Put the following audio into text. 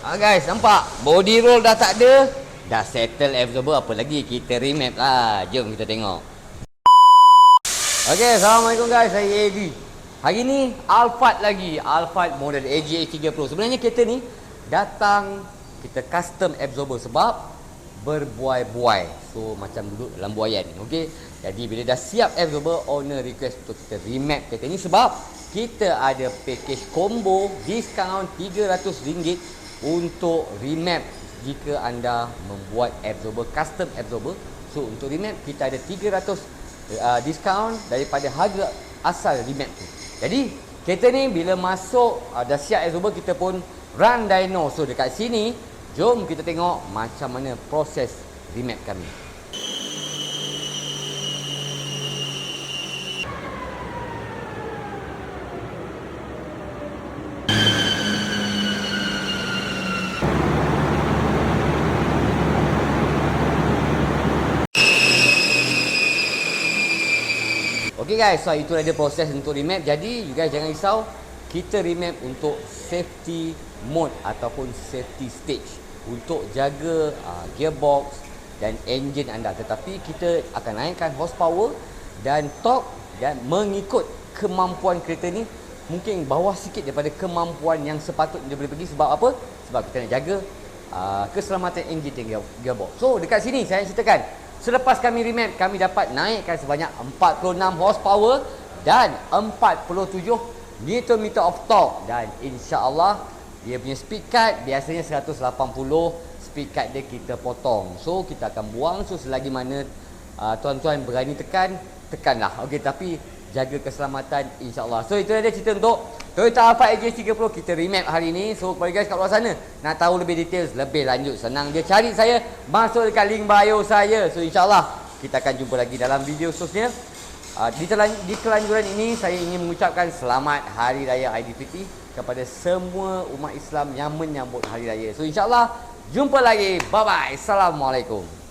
Guys, nampak? Body roll dah tak ada. Dah settle absorber, apa lagi? Kita remap lah. Jom kita tengok. Okay, Assalamualaikum guys. Saya AD. Hari ni Alphard lagi. Alphard model AGH3 Pro. Sebenarnya kereta ni datang kita custom absorber sebab berbuai-buai. So macam duduk dalam buaian. Okay. Jadi bila dah siap absorber, owner request untuk kita remap kereta ni sebab kita ada package combo diskaun RM300 untuk remap jika anda membuat absorber, custom absorber. So untuk remap kita ada 300 diskaun daripada harga asal remap tu. Jadi kereta ni bila masuk dah siap absorber, kita pun run dyno. So dekat sini jom kita tengok macam mana proses remap kami. Okay guys, so itu ada proses untuk remap. Jadi you guys jangan risau, kita remap untuk safety mode ataupun safety stage untuk jaga gearbox dan enjin anda. Tetapi kita akan naikkan horsepower dan torque dan mengikut kemampuan kereta ni, mungkin bawah sikit daripada kemampuan yang sepatutnya dia boleh pergi. Sebab apa? Sebab kita nak jaga keselamatan enjin dan gearbox. So dekat sini saya ceritakan, selepas kami remap, kami dapat naikkan sebanyak 46 horsepower dan 47 Nm of torque. Dan insya-Allah dia punya speed cut biasanya 180, speed cut dia kita potong. So kita akan buang. So selagi mana tuan-tuan berani tekanlah. Okey, tapi jaga keselamatan insya-Allah. So itu dia cerita untuk Toyota Alphard AGH3 Pro kita remap hari ni. So kepada guys kat luar sana nak tahu lebih details, lebih lanjut, senang je cari saya, masuk dekat link bio saya. So insya-Allah kita akan jumpa lagi dalam video seterusnya. Di kelanjuran ini saya ingin mengucapkan selamat Hari Raya Aidilfitri kepada semua umat Islam yang menyambut Hari Raya. So insya-Allah jumpa lagi. Bye bye. Assalamualaikum.